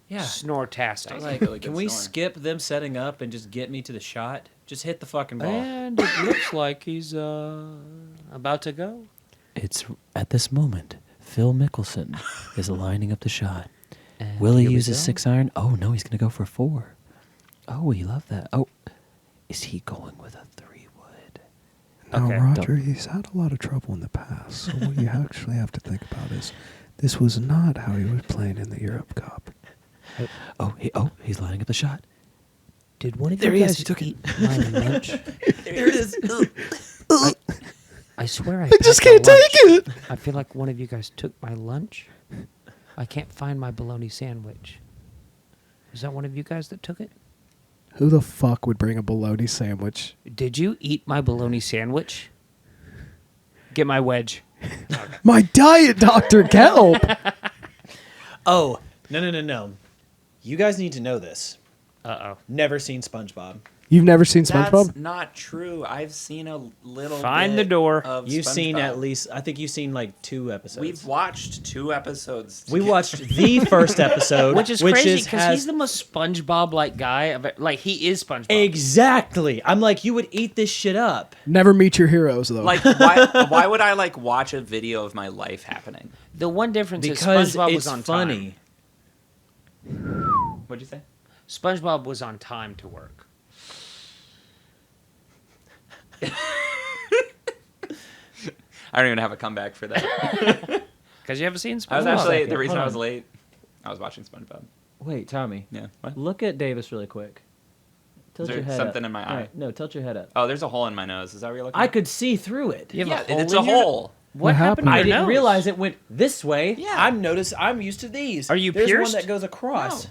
Yeah. snortastic. Like, really can good we snoring. skip them setting up and just get me to the shot? Just hit the fucking ball. And it looks like he's about to go. It's at this moment, Phil Mickelson is lining up the shot. And Will he here we use his go. 6 iron? Oh, no, he's going to go for 4. Oh, he loved that. Oh, is he going with a 3-wood? No, Okay. Roger, he's had a lot of trouble in the past. So what you actually have to think about is this was not how he was playing in the Europe Cup. He's lining up the shot. Did one of There you he is. guys He took it. eat my lunch? There it is. I swear I just packed can't my take lunch. it. I feel like one of you guys took my lunch. I can't find my bologna sandwich. Is that one of you guys that took it? Who the fuck would bring a bologna sandwich? Did you eat my bologna sandwich? Get my wedge. My diet, Dr. Kelp. Oh, no. You guys need to know this. Uh-oh. Never seen SpongeBob. You've never seen That's SpongeBob? not true. I've seen a little. Find bit the door. Of You've seen SpongeBob. at least, I think you've seen like 2 episodes. We've watched 2 episodes. We watched the first episode, Which is crazy because has he's the most SpongeBob-like guy. Like, he is SpongeBob. exactly. I'm like, you would eat this shit up. Never meet your heroes, though. Like, why would I like watch a video of my life happening? The one difference Because is SpongeBob it's was on funny. What'd you say? time. SpongeBob was on time to work. I don't even have a comeback for that. Because you haven't seen I was SpongeBob. actually second, the reason hold I was on. late. I was watching SpongeBob. Wait, Tommy. Yeah. What? Look at Davis really quick. Tilt there your head something up. in my All eye? right, no, tilt your head up. Oh, there's a hole in my nose. Is that what you're looking I at? could see through it. You have Yeah, a hole it's in a your- hole. What happened to happened? your I didn't nose? realize it went this way. Yeah. I'm used to these. Are you There's pierced? one that goes across. No.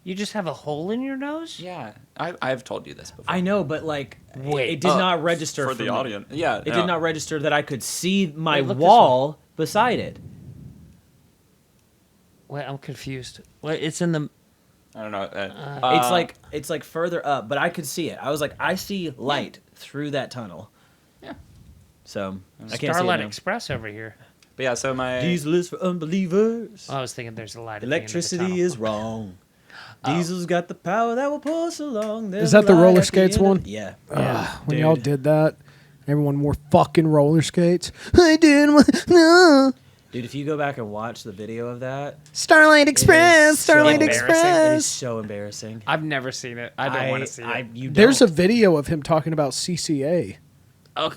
You just have a hole in your nose? Yeah, I've told you this before. I know, but like, Wait. it did not register for the me. audience. Yeah, It did not register that I could see my Wait, look this wall beside it. Wait, I'm confused. Wait, it's in the... I don't know. It's like further up, but I could see it. I was like, I see light through that tunnel. Yeah. So I can't see Starlight it now. Express over here. But yeah, so my Diesel is for unbelievers. I was thinking there's a light at the end of the tunnel. Electricity is wrong. Diesel's got the power that will pull us along. There's Is that a the light roller at the skates end of- one? Yeah. When dude. y'all did that, everyone wore fucking roller skates. I did. No. Dude, if you go back and watch the video of that, Starlight Express. so Starlight embarrassing. it is Express. so embarrassing. I've never seen it. I don't want to see it. You There's a don't. video of him talking about CCA. Oh,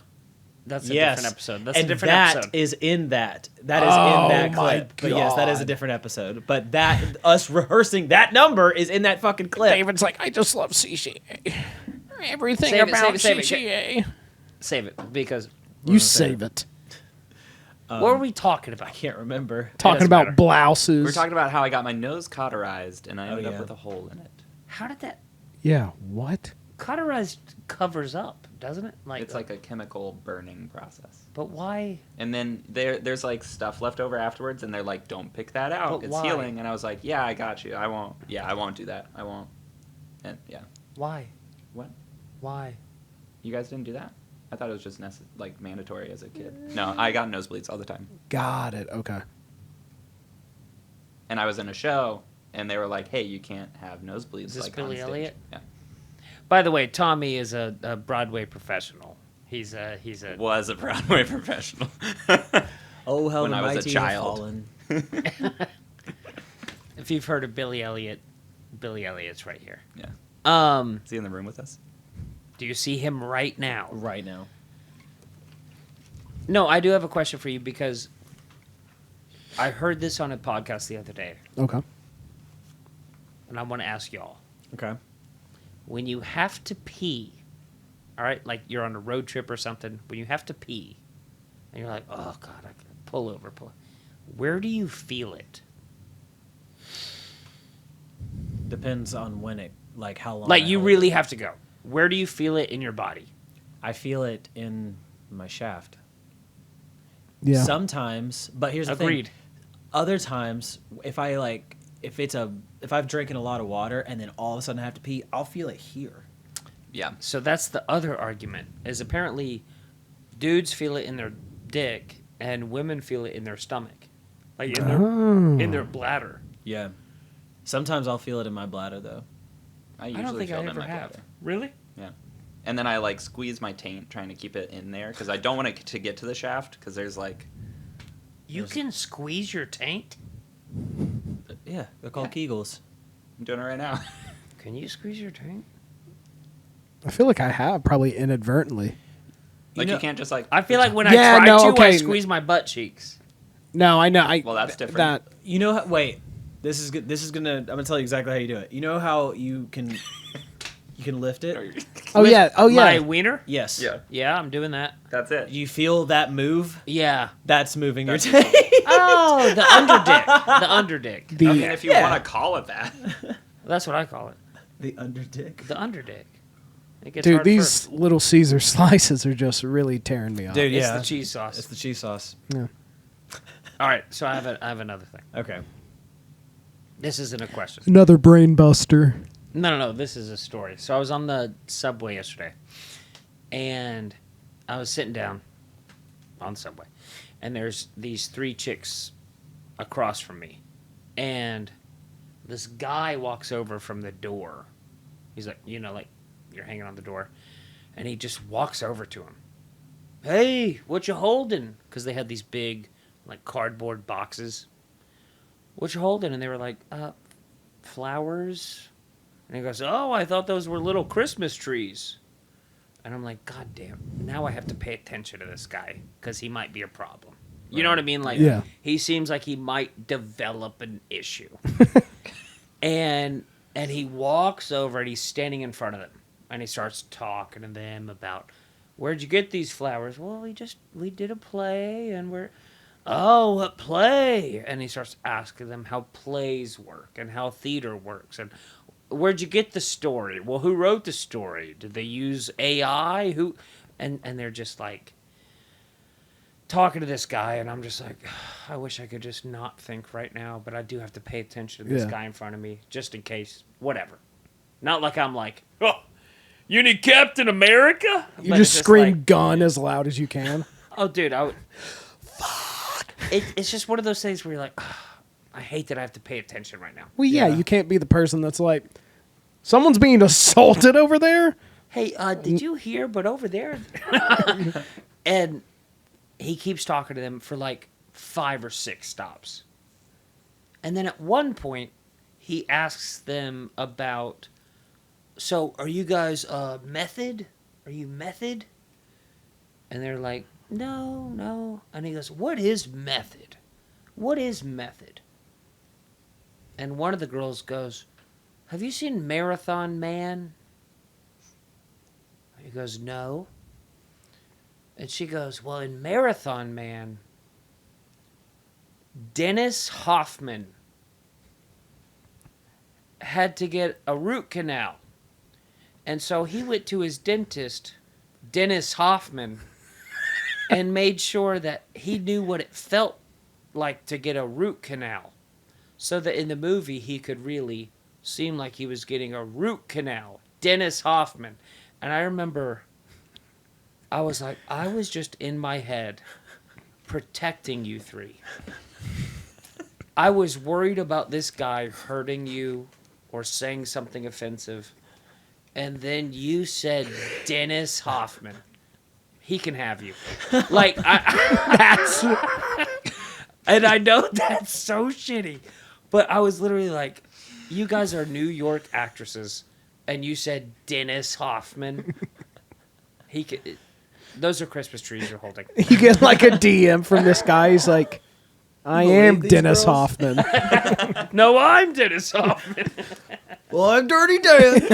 that's a Yes. different episode. That's and a different that episode. is in that. That is Oh in that my clip. But yes, that is a God. different episode. But that us rehearsing that number is in that fucking clip. David's like, I just love CCA. Everything Save it, about save it, CCA. Save it, because... You save it. what were we talking about? I can't remember. Talking doesn't about matter. blouses. we're talking about how I got my nose cauterized and I ended yeah. up with a hole in it. How did that... Yeah, what? Cauterized covers up, doesn't it? It's like a chemical burning process. But why? And then there's like stuff left over afterwards, and they're like, "Don't pick that out. But it's why? healing." And I was like, "Yeah, I got you. I won't. Yeah, I won't do that. I won't." And yeah, Why? what? Why? You guys didn't do that? I thought it was just like mandatory as a kid. No, I got nosebleeds all the time. Got it. Okay. And I was in a show, and they were like, "Hey, you can't have nosebleeds." Is this like, on Billy stage." Elliot? Yeah, By the way, Tommy is a Broadway professional. He's a was a Broadway professional. Oh, how When the I was a mighty have child. fallen. If you've heard of Billy Elliot, Billy Elliot's right here. Yeah, Um, is he in the room with us? do you see him right now? Right now. No, I do have a question for you because I heard this on a podcast the other day, Okay. and I want to ask y'all. Okay. When you have to pee, all right, like you're on a road trip or something, when you have to pee, and you're like, oh, God, I can pull over. Where do you feel it? Depends on when it, like how long. Like, I you hold really it. have to go. Where do you feel it in your body? I feel it in my shaft. Yeah. Sometimes, but here's the Agreed. thing. Other times, if I've drinking a lot of water and then all of a sudden I have to pee, I'll feel it here. Yeah, So that's the other argument, is apparently dudes feel it in their dick and women feel it in their stomach. Like in their bladder. Yeah. Sometimes I'll feel it in my bladder though. I I usually don't think feel I it in ever my have. bladder. Really? Yeah. And then I like squeeze my taint trying to keep it in there because I don't want it to get to the shaft because there's like You can squeeze your taint? Yeah, they're called Kegels. I'm doing it right now. Can you squeeze your taint? I feel like I have, probably inadvertently. Like know- you can't just like I feel like when Yeah, I try no, to, I okay. squeeze my butt cheeks. No, I know. Well, that's different. That You know how, wait. This is good. This is gonna. I'm gonna tell you exactly how you do it. You know how you can lift it? Oh With yeah. Oh My yeah. wiener? Yes. Yeah, Yeah, I'm doing that. that's it. You feel that move? Yeah. That's moving your That's- taint. Oh, the underdick. The underdick. The I mean, if you Yeah. want to call it that. That's what I call it. The underdick. The underdick. It gets dude, hard these first. little Caesar slices are just really tearing me off. Dude, It's yeah. the cheese sauce. It's the cheese sauce. Yeah. All right, so I have another thing. Okay. This isn't a question. Another brain buster. No. This is a story. So I was on the subway yesterday, and I was sitting down on the subway, and there's these three chicks across from me, and this guy walks over from the door. He's like, like you're hanging on the door, and he just walks over to him. Hey, what you holding? Because they had these big, like, cardboard boxes. What you holding? And they were like, flowers. And he goes, oh, I thought those were little Christmas trees. And I'm like, God damn, now I have to pay attention to this guy because he might be a problem. You know what I mean? Like, Yeah. he seems like he might develop an issue. and he walks over and he's standing in front of them. And he starts talking to them about, where'd you get these flowers? Well, we did a play and oh, what play? And he starts asking them how plays work and how theater works. And where'd you get the story? Well, who wrote the story? Did they use AI? Who? And they're just like talking to this guy, and I'm just like, I wish I could just not think right now, but I do have to pay attention to this guy in front of me, just in case, whatever. Not like I'm like, oh, you need Captain America? You But just it's scream like, gun as loud as you can. oh, dude, I would. Fuck. It's just one of those things where you're like, I hate that I have to pay attention right now. Well, yeah, you can't be the person that's like, someone's being assaulted over there. Hey, did you hear? But over there, and he keeps talking to them for like 5 or 6 stops, and then at one point, he asks them about. So, are you guys method? Are you method? And they're like, no. And he goes, what is method? What is method? And one of the girls goes, have you seen Marathon Man? He goes, no. And she goes, well, in Marathon Man, Dennis Hoffman had to get a root canal. And so he went to his dentist, Dennis Hoffman, and made sure that he knew what it felt like to get a root canal. So that in the movie, he could really seem like he was getting a root canal. Dennis Hoffman. And I remember, I was like, I was just in my head protecting you 3. I was worried about this guy hurting you or saying something offensive. And then you said Dennis Hoffman. He can have you. Like, that's... And I know that's so shitty. But I was literally like, you guys are New York actresses. And you said Dennis Hoffman. He could... Those are Christmas trees you're holding. You get like a DM from this guy. He's like, I am these Dennis girls? Hoffman. No, I'm Dennis Hoffman. Well, I'm Dirty Dan.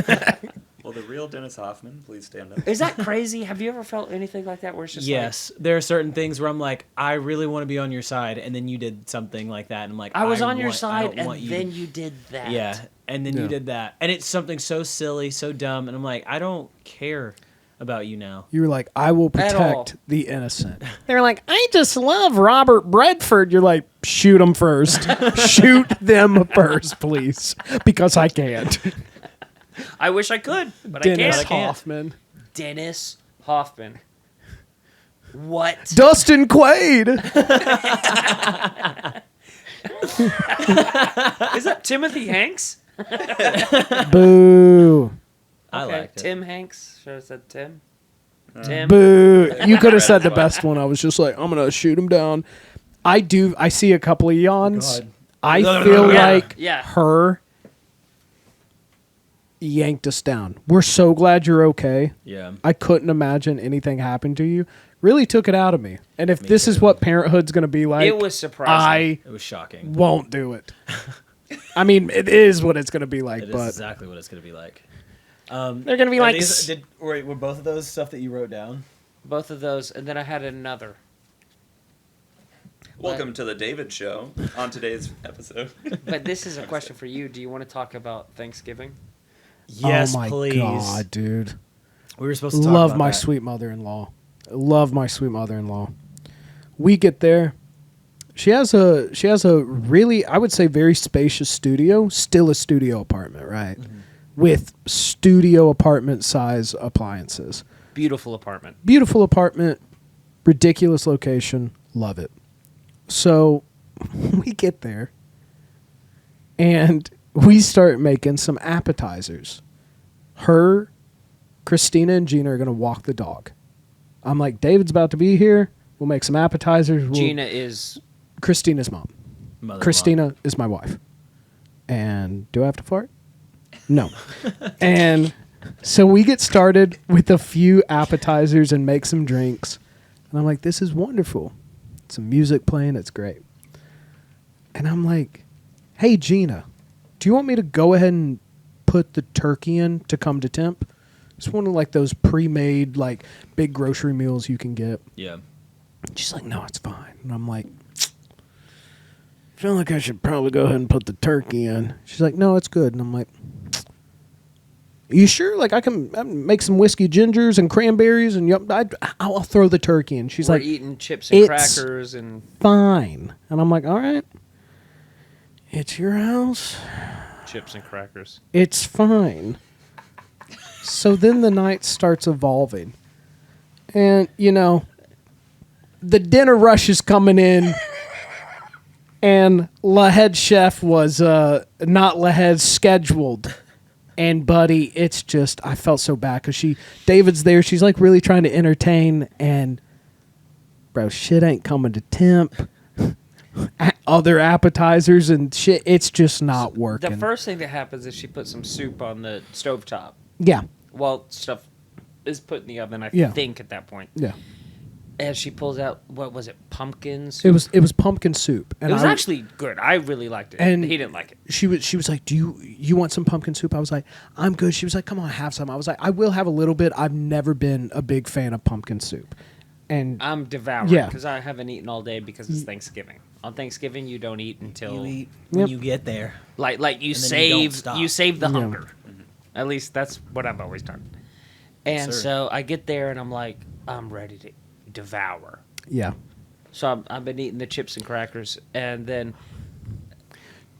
Well, the real Dennis Hoffman, please stand up. Is that crazy? Have you ever felt anything like that where it's just Yes, there are certain things where I'm like, I really want to be on your side, and then you did something like that, and I'm like, like, I was on your I side don't and want you then to- you did that. Yeah, and then you did that, and it's something so silly, so dumb, and I'm like, I don't care about you now. You were like, I will all. protect the innocent. They're like, I just love Robert Redford. You're like, shoot them first. Shoot them first, please. Because I can't. I wish I could, but Dennis I can't. Hoffman. Dennis Hoffman. What? Dustin Quaid. Is that Timothy Hanks? Boo. I Okay, liked it. Tim Hanks. Should have said Tim. Tim. Boo. You could have said the best one. I was just like, I'm going to shoot him down. I see a couple of yawns. God. I feel Yeah, like yeah. her yanked us down. We're so glad you're okay. Yeah. I couldn't imagine anything happened to you. Really took it out of me. And if Me this is too. what parenthood's going to be like, It was surprising. It was shocking. I won't do it. I mean, it is what it's going to be like, It is but exactly what it's going to be like. they're going to be Are like, these- were both of those stuff that you wrote down? Both of those, and then I had another. Welcome to the David Show on today's episode. But this is a question for you. Do you want to talk about Thanksgiving? Yes, oh my please. God, dude. We were supposed to talk Love about my that. sweet mother-in-law. Love my sweet mother-in-law. We get there. She has a really, I would say, very spacious studio. Still a studio apartment, right? Mm-hmm. With studio apartment size appliances. Beautiful apartment. Beautiful apartment, ridiculous location. Love it. So we get there and we start making some appetizers. Her, Christina, and Gina are going to walk the dog. I'm like, David's about to be here. We'll make some appetizers. Gina is... Christina's mom. Mother-in-law. Christina is my wife. And do I have to fart? No. And So we get started with a few appetizers and make some drinks. And I'm like, this is wonderful. Some music playing. It's great. And I'm like, hey, Gina, do you want me to go ahead and put the turkey in to come to temp? It's one of like those pre-made like big grocery meals you can get. Yeah. She's like, no, it's fine. And I'm like, I feel like I should probably go ahead and put the turkey in. She's like, no, it's good. And I'm like, are you sure? Like I can make some whiskey gingers and cranberries and I'll throw the turkey in. She's We're like, eating chips and "It's crackers and fine." And I'm like, all right, it's your house. chips and crackers. It's fine. So then the night starts evolving. And, the dinner rush is coming in. And La Head Chef was not La Head scheduled. And, buddy, it's just, I felt so bad because David's there. She's like really trying to entertain. And, bro, shit ain't coming to temp. Other appetizers and shit. It's just not working. The first thing that happens is she puts some soup on the stovetop. Yeah. Well, stuff is put in the oven, I Yeah. think, at that point. Yeah. And she pulls out, what was it, pumpkin soup? It was pumpkin soup. And It was actually good. I really liked it. And he didn't like it. She was like, "Do you want some pumpkin soup?" I was like, "I'm good." She was like, "Come on, have some." I was like, "I will have a little bit. I've never been a big fan of pumpkin soup." And I'm devouring Yeah. because I haven't eaten all day because it's Thanksgiving. On Thanksgiving, you don't eat until You eat when Yep. you get there. like you And then you don't save stop. you save the Yeah. hunger. At least that's what I've always done. And sir. so I get there and I'm like, I'm ready to devour. yeah, So I've been eating the chips and crackers, and then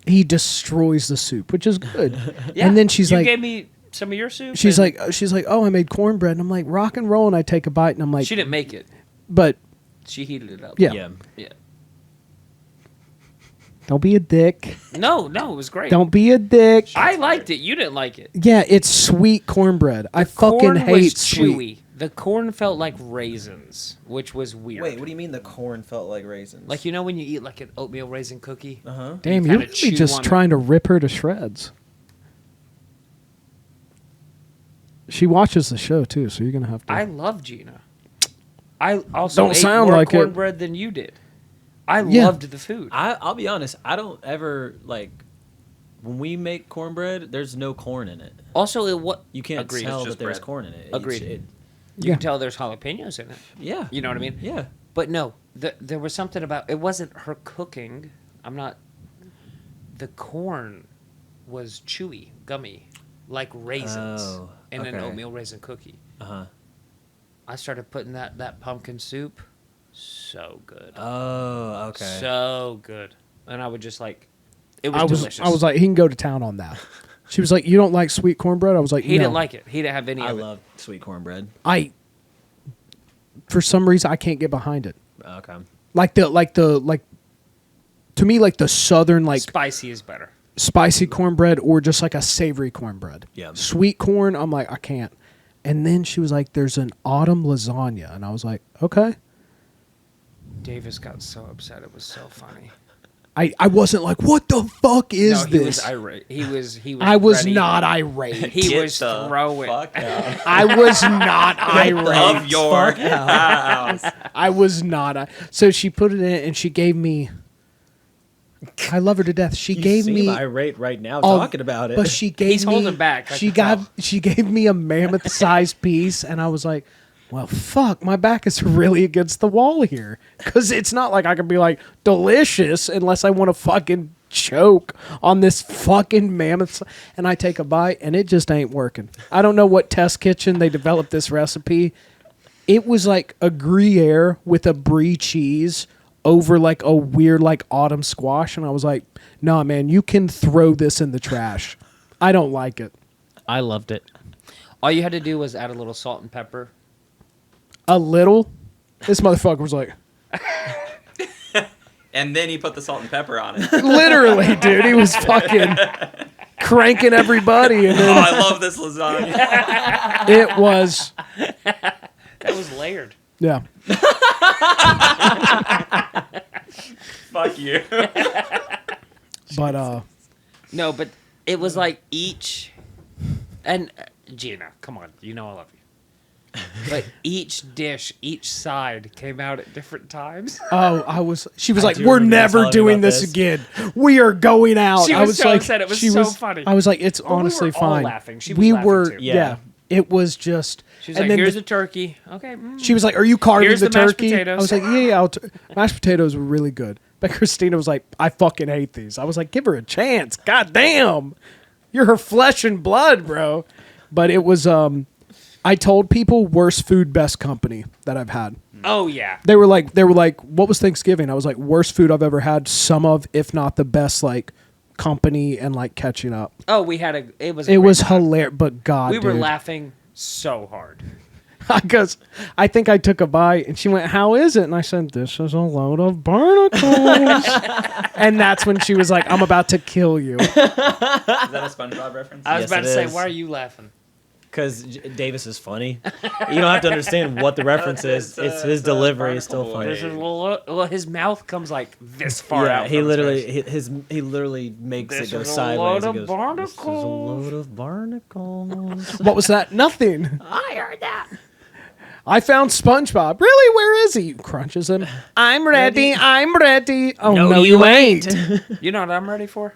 he destroys the soup, which is good. yeah, And then she's you like, gave me some of your soup. she's and like, "Oh, I made cornbread." And I'm like, "Rock and roll." And I take a bite, and I'm like, she didn't make it. "But She heated it up. Yeah. Yeah. don't be a dick. No, it was great. Don't be a dick." I liked it. You didn't like it. Yeah, it's sweet cornbread. I fucking Corn hate was sweet. chewy. The corn felt like raisins, which was weird. Wait, what do you mean the corn felt like raisins? Like, you know when you eat like an oatmeal raisin cookie? Uh-huh. Damn, You you're kinda really chew just on it. trying to rip her to shreds. She watches the show too, so you're gonna have to. I love Gina. I also Don't ate sound more like it. cornbread than you did. I Yeah. loved the food. I'll be honest. I don't ever when we make cornbread. There's no corn in it. Also, what You can't Agreed. tell It's that just there's bread. corn in it. Agreed. You you can tell there's jalapenos in it. yeah. You know what I mean? Yeah. But no, there was something about it. Wasn't her cooking. I'm not. The corn was chewy, gummy, like raisins Oh, in an okay. oatmeal raisin cookie. Uh huh. I started putting that pumpkin soup. So good. Oh, okay. So good. And I would just like, it was delicious. I was like, he can go to town on that. She was like, "You don't like sweet cornbread?" I was like, he "No." didn't like it. He didn't have any I of it. love sweet cornbread. For some reason, I can't get behind it. Okay. Like to me, like the southern, like Spicy is better. spicy cornbread or just like a savory cornbread. Yeah. Sweet corn, I'm like, I can't. And then she was like, "There's an autumn lasagna," and I was like, "Okay." Davis got so upset. It was so funny. I wasn't like, "What the fuck is No, he this?" was irate. He was I was ready. not irate. He Get was the throwing. fuck out I was not irate. of your house. I was not. So she put it in, and she gave me. I love her to death. She You gave seem me. irate right now Oh, talking about it. But she gave He's me. holding back, I She can tell. she gave me a mammoth-sized piece, and I was like, "Well, fuck, my back is really against the wall here, because it's not like I can be like delicious unless I want to fucking choke on this fucking mammoth." And I take a bite, and it just ain't working. I don't know what test kitchen they developed this recipe. It was like a Gruyere with a brie cheese over like a weird like autumn squash, and I was like, "Nah, man, you can throw this in the trash. I don't like it." I loved it. All you had to do was add a little salt and pepper. A little. This motherfucker was like, And then he put the salt and pepper on it. literally, dude. He was fucking cranking everybody, and Oh, then I love this lasagna. it was, That was layered. yeah. Fuck you. But No, but it was like each, and Gina, come on. You know I love you. But each dish, each side came out at different times. Oh, she was like, do we're remember you never telling me doing about this this. again. We are going out. She I was was so like, upset. It was she so funny. I was like, it's But we honestly were all fine. laughing. She was laughing too. Yeah. It was just. She was and like, then here's the turkey. Okay. she was like, are you carving Here's the the mashed turkey? potatoes. I was like, yeah. Mashed potatoes were really good. But Christina was like, I fucking hate these. I was like, give her a chance. God damn. You're her flesh and blood, bro. But it was, I told people worst food, best company that I've had. Oh, yeah. They were like, what was Thanksgiving? I was like, worst food I've ever had. Some of, if not the best, like company and like catching up. Oh, we had it was Hilarious, but God, we were dude. laughing so hard. Because I think I took a bite and she went, how is it? And I said, this is a load of barnacles. And that's when she was like, I'm about to kill you. Is that a SpongeBob reference? I was Yes, about to it say, is. why are you laughing? Because Davis is funny. You don't have to understand what the reference is. It's his delivery is still Barnacle funny. This is well, his mouth comes like this far Yeah, out. he from his literally face. he literally makes This it go is a sideways. load He of goes, barnacles. This is a load of barnacles. What was that? Nothing. I heard that. I found SpongeBob. Really? Where is he? Crunches him. I'm ready. I'm ready. Oh, no, you ain't. You know what I'm ready for?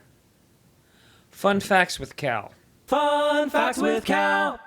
Fun facts with Cal. Fun facts with Cal.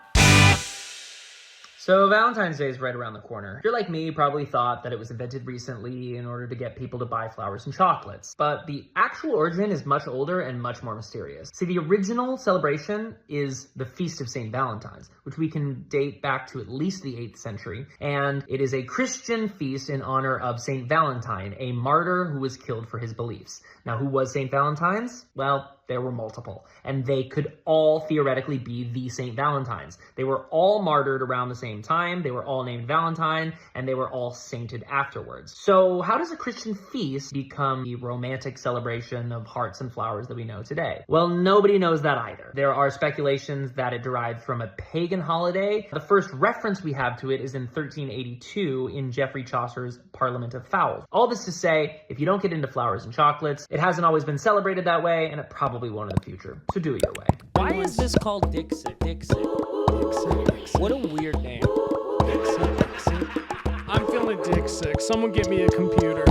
So Valentine's Day is right around the corner. If you're like me, you probably thought that it was invented recently in order to get people to buy flowers and chocolates. But the actual origin is much older and much more mysterious. See, the original celebration is the Feast of St. Valentine's, which we can date back to at least the 8th century. And it is a Christian feast in honor of St. Valentine, a martyr who was killed for his beliefs. Now, who was St. Valentine's? Well, there were multiple, and they could all theoretically be the St. Valentines. They were all martyred around the same time, they were all named Valentine, and they were all sainted afterwards. So how does a Christian feast become the romantic celebration of hearts and flowers that we know today? Well, nobody knows that either. There are speculations that it derived from a pagan holiday. The first reference we have to it is in 1382 in Geoffrey Chaucer's Parliament of Fowls. All this to say, if you don't get into flowers and chocolates, it hasn't always been celebrated that way, and it probably won't in the future. So do it your way. Why is this called Dixit? Dixit. What a weird name. I'm feeling dick sick. Someone get me a computer.